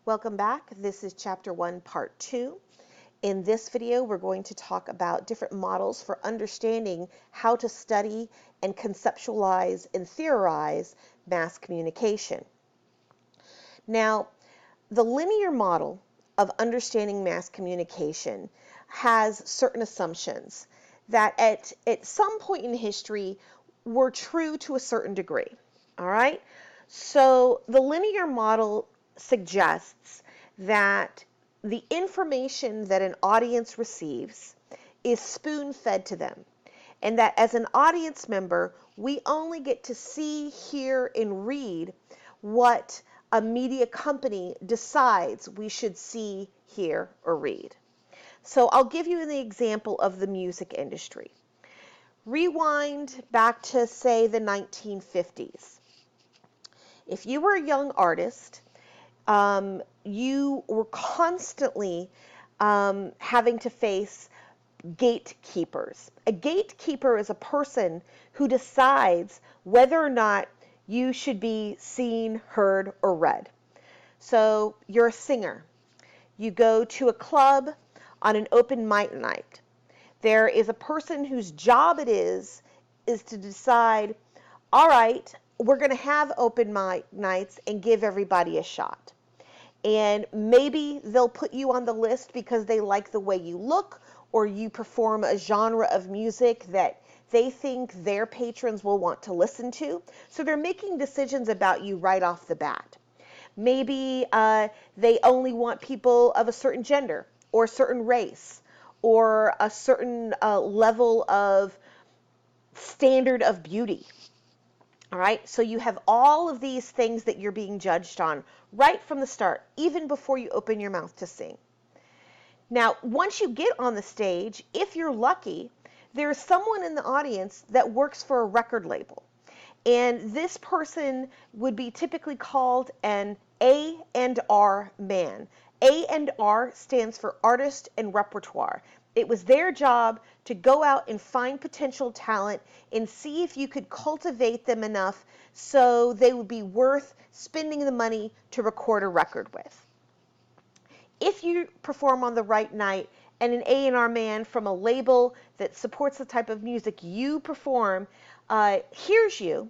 Welcome back. This is Chapter 1, Part 2. In this video, we're going to talk about different models for understanding how to study and conceptualize and theorize mass communication. Now, the linear model of understanding mass communication has certain assumptions that at some point in history were true to a certain degree. All right? So the linear model suggests that the information that an audience receives is spoon-fed to them, and that as an audience member, we only get to see, hear, and read what a media company decides we should see, hear, or read. So I'll give you an example of the music industry. Rewind back to, say, the 1950s. If you were a young artist, you were constantly having to face gatekeepers. A gatekeeper is a person who decides whether or not you should be seen, heard, or read. So you're a singer. You go to a club on an open mic night. There is a person whose job it is to decide, all right, we're going to have open mic nights and give everybody a shot. And maybe they'll put you on the list because they like the way you look, or you perform a genre of music that they think their patrons will want to listen to. So they're making decisions about you right off the bat. Maybe they only want people of a certain gender or a certain race or a certain level of standard of beauty. All right, so you have all of these things that you're being judged on right from the start, even before you open your mouth to sing. Now, once you get on the stage, if you're lucky, there's someone in the audience that works for a record label. And this person would be typically called an A&R man. A&R stands for artist and repertoire. It was their job to go out and find potential talent and see if you could cultivate them enough so they would be worth spending the money to record a record with. If you perform on the right night and an A&R man from a label that supports the type of music you perform hears you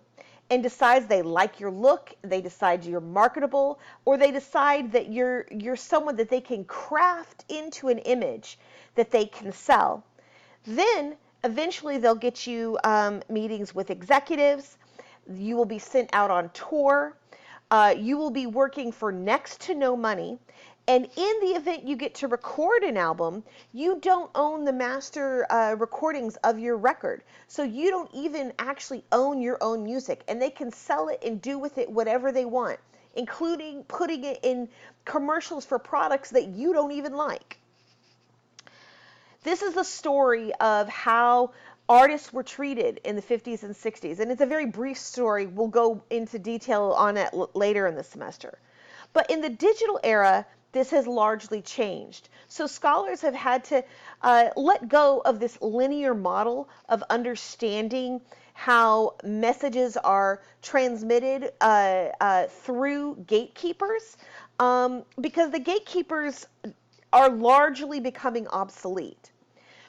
and decides they like your look, they decide you're marketable, or they decide that you're someone that they can craft into an image that they can sell, then eventually they'll get you meetings with executives. You will be sent out on tour. You will be working for next to no money. And in the event you get to record an album, you don't own the master recordings of your record. So you don't even actually own your own music. And they can sell it and do with it whatever they want, including putting it in commercials for products that you don't even like. This is the story of how artists were treated in the 50s and 60s. And it's a very brief story. We'll go into detail on it later in the semester. But in the digital era, this has largely changed. So scholars have had to let go of this linear model of understanding how messages are transmitted through gatekeepers, because the gatekeepers are largely becoming obsolete.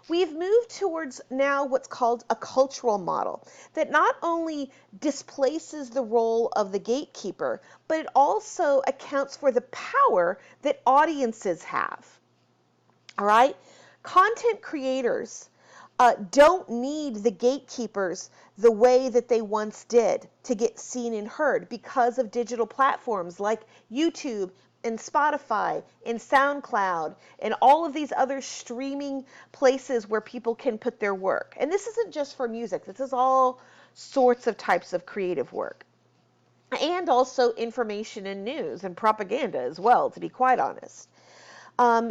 We've moved towards now what's called a cultural model that not only displaces the role of the gatekeeper, but it also accounts for the power that audiences have. All right? Content creators don't need the gatekeepers the way that they once did to get seen and heard because of digital platforms like YouTube and Spotify and SoundCloud and all of these other streaming places where people can put their work. And this isn't just for music. This is all sorts of types of creative work. And also information and news and propaganda as well, to be quite honest.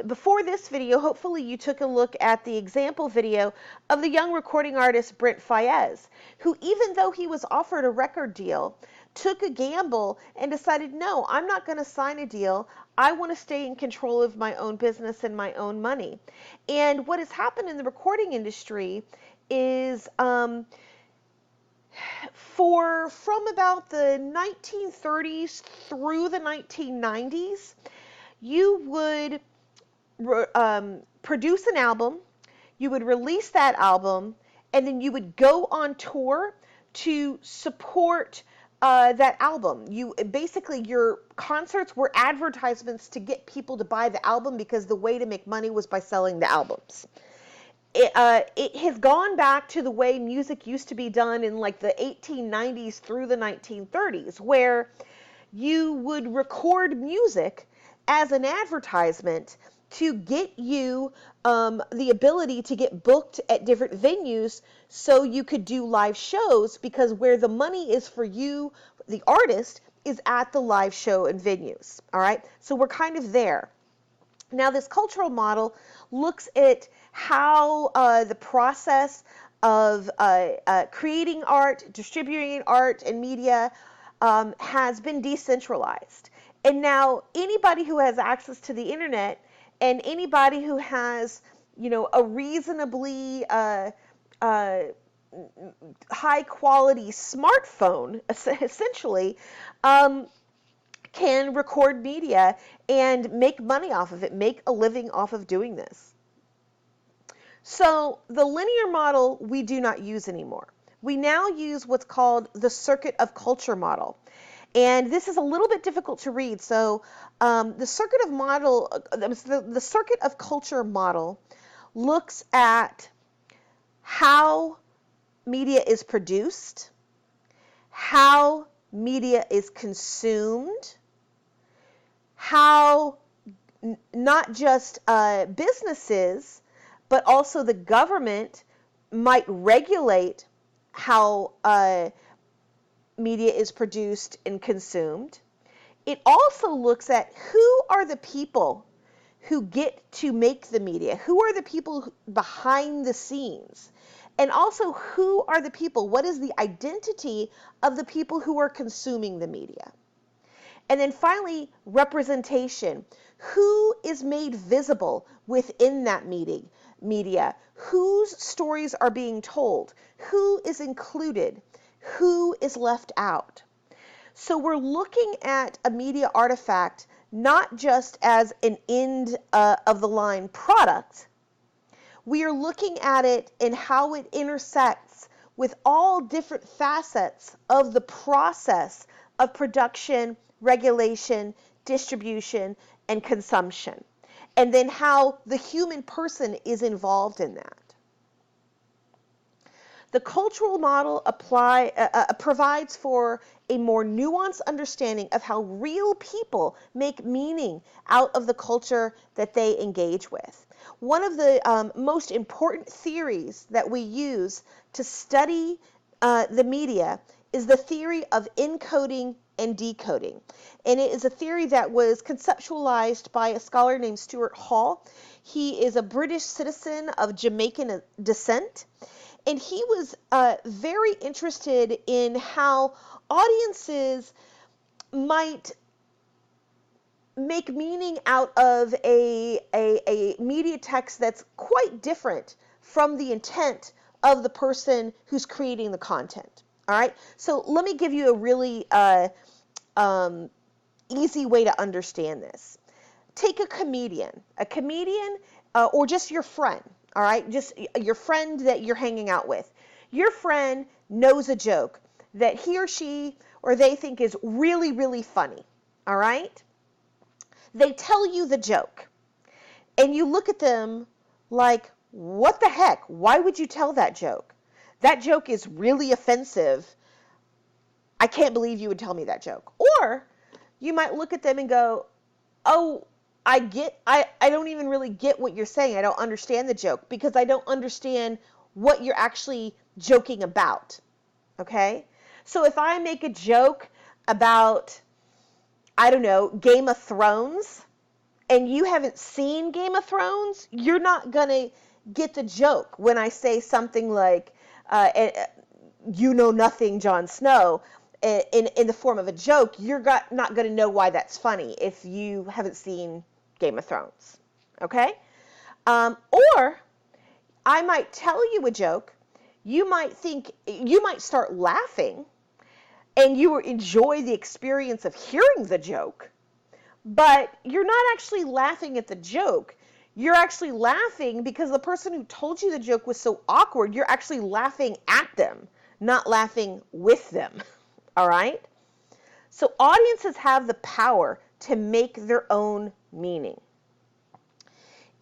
Before this video, hopefully you took a look at the example video of the young recording artist Brent Faiyaz, who, even though he was offered a record deal, took a gamble and decided, no, I'm not going to sign a deal. I want to stay in control of my own business and my own money. And what has happened in the recording industry is from about the 1930s through the 1990s, you would produce an album, you would release that album, and then you would go on tour to support that album. You basically, your concerts were advertisements to get people to buy the album because the way to make money was by selling the albums. It has gone back to the way music used to be done in like the 1890s through the 1930s, where you would record music as an advertisement to get you the ability to get booked at different venues so you could do live shows, because where the money is for you, the artist, is at the live show and venues. All right, so we're kind of there. Now, this cultural model looks at how the process of creating art, distributing art and media has been decentralized. And now anybody who has access to the internet and anybody who has, a reasonably high quality smartphone, essentially, can record media and make money off of it, make a living off of doing this. So the linear model we do not use anymore. We now use what's called the circuit of culture model. And this is a little bit difficult to read. So the circuit of culture model looks at how media is produced, how media is consumed, how not just businesses, but also the government might regulate how media is produced and consumed. It also looks at who are the people who get to make the media, who are the people behind the scenes, and also who are the people, what is the identity of the people who are consuming the media. And then finally, representation. Who is made visible within that media? Whose stories are being told? Who is included? Who is left out? So we're looking at a media artifact not just as an end of the line product. We are looking at it and how it intersects with all different facets of the process of production, regulation, distribution, and consumption, and then how the human person is involved in that. The cultural model provides for a more nuanced understanding of how real people make meaning out of the culture that they engage with. One of the most important theories that we use to study the media is the theory of encoding and decoding. And it is a theory that was conceptualized by a scholar named Stuart Hall. He is a British citizen of Jamaican descent. And he was very interested in how audiences might make meaning out of a media text that's quite different from the intent of the person who's creating the content. All right, so let me give you a really easy way to understand this. Take a comedian or just your friend. All right, just your friend that you're hanging out with. Your friend knows a joke that he or she or they think is really, really funny. All right? They tell you the joke, and you look at them like, what the heck? Why would you tell that joke? That joke is really offensive. I can't believe you would tell me that joke. Or you might look at them and go, oh, I don't even really get what you're saying. I don't understand the joke because I don't understand what you're actually joking about. Okay? So if I make a joke about, I don't know, Game of Thrones, and you haven't seen Game of Thrones, you're not going to get the joke when I say something like, you know nothing, Jon Snow, in the form of a joke. You're not going to know why that's funny if you haven't seen Game of Thrones, okay? Or I might tell you a joke, you might start laughing, and you will enjoy the experience of hearing the joke, but you're not actually laughing at the joke. You're actually laughing because the person who told you the joke was so awkward, you're actually laughing at them, not laughing with them. All right? So audiences have the power to make their own meaning.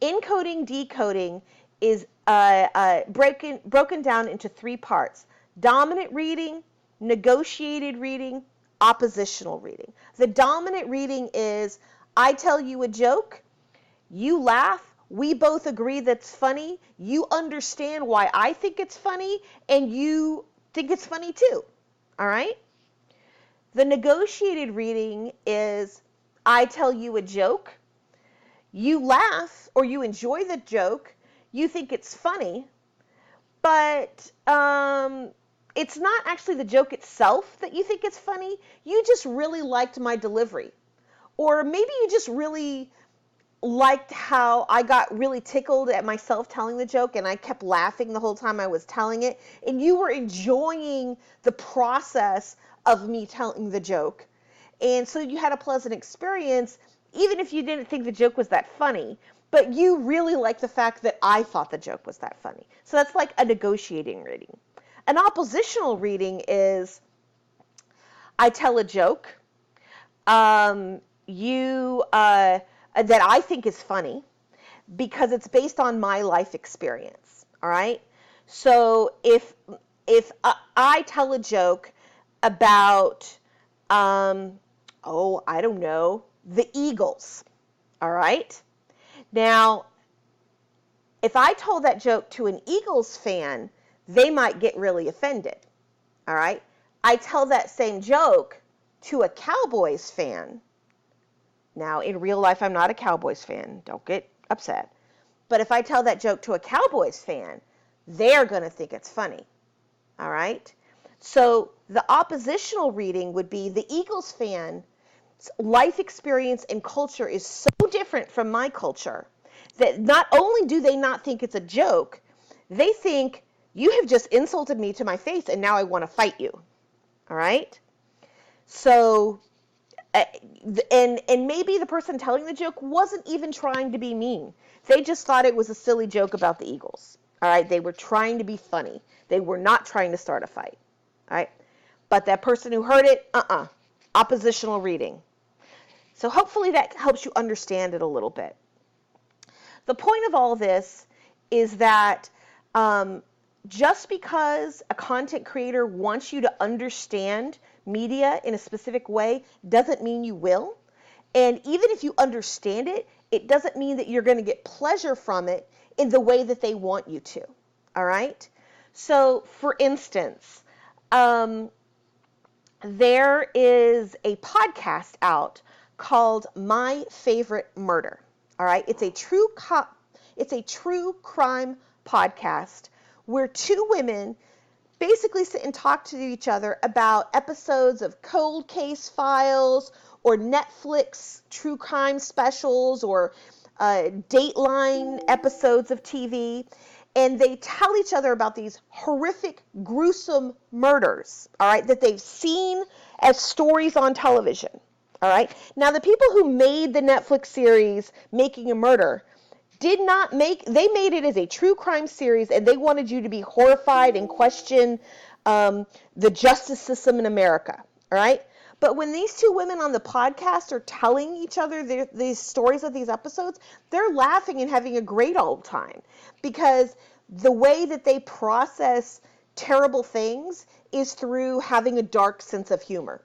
Encoding, decoding is broken down into three parts: dominant reading, negotiated reading, oppositional reading. The dominant reading is I tell you a joke, you laugh, we both agree that's funny, you understand why I think it's funny, and you think it's funny too. All right? The negotiated reading is I tell you a joke, you laugh or you enjoy the joke, you think it's funny, but it's not actually the joke itself that you think it's funny. You just really liked my delivery. Or maybe you just really liked how I got really tickled at myself telling the joke and I kept laughing the whole time I was telling it, and you were enjoying the process of me telling the joke. And so you had a pleasant experience, even if you didn't think the joke was that funny, but you really liked the fact that I thought the joke was that funny. So that's like a negotiating reading. An oppositional reading is I tell a joke, that I think is funny because it's based on my life experience. All right. So if I tell a joke about I don't know, the Eagles. All right. Now, if I told that joke to an Eagles fan, they might get really offended. All right. I tell that same joke to a Cowboys fan. Now, in real life, I'm not a Cowboys fan. Don't get upset. But if I tell that joke to a Cowboys fan, they're going to think it's funny. All right? So the oppositional reading would be the Eagles fan's life experience and culture is so different from my culture that not only do they not think it's a joke, they think you have just insulted me to my face and now I want to fight you. All right? So, and maybe the person telling the joke wasn't even trying to be mean. They just thought it was a silly joke about the Eagles. All right? They were trying to be funny. They were not trying to start a fight. All right? But that person who heard it, oppositional reading. So hopefully that helps you understand it a little bit. The point of all this is that just because a content creator wants you to understand media in a specific way doesn't mean you will. And even if you understand it, it doesn't mean that you're going to get pleasure from it in the way that they want you to. All right? So, for instance, there is a podcast out called My Favorite Murder. All right? It's a true crime podcast where two women basically sit and talk to each other about episodes of Cold Case Files or Netflix true crime specials or Dateline episodes of TV. And they tell each other about these horrific, gruesome murders, all right, that they've seen as stories on television, all right? Now, the people who made the Netflix series Making a Murder they made it as a true crime series, and they wanted you to be horrified and question the justice system in America, all right? But when these two women on the podcast are telling each other these stories of these episodes, they're laughing and having a great old time because the way that they process terrible things is through having a dark sense of humor.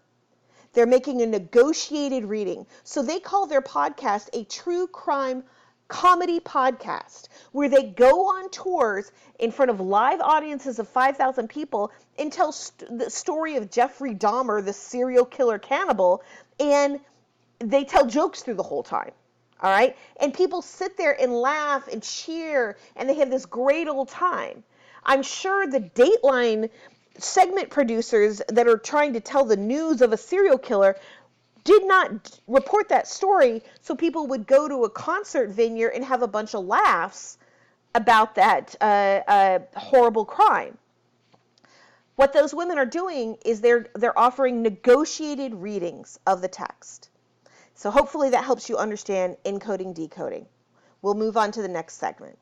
They're making a negotiated reading. So they call their podcast a true crime comedy podcast where they go on tours in front of live audiences of 5,000 people and tell the story of Jeffrey Dahmer, the serial killer cannibal, and they tell jokes through the whole time. All right? And people sit there and laugh and cheer and they have this great old time. I'm sure the Dateline segment producers that are trying to tell the news of a serial killer did not report that story so people would go to a concert venue and have a bunch of laughs about that horrible crime. What those women are doing is they're offering negotiated readings of the text. So hopefully that helps you understand encoding, decoding. We'll move on to the next segment.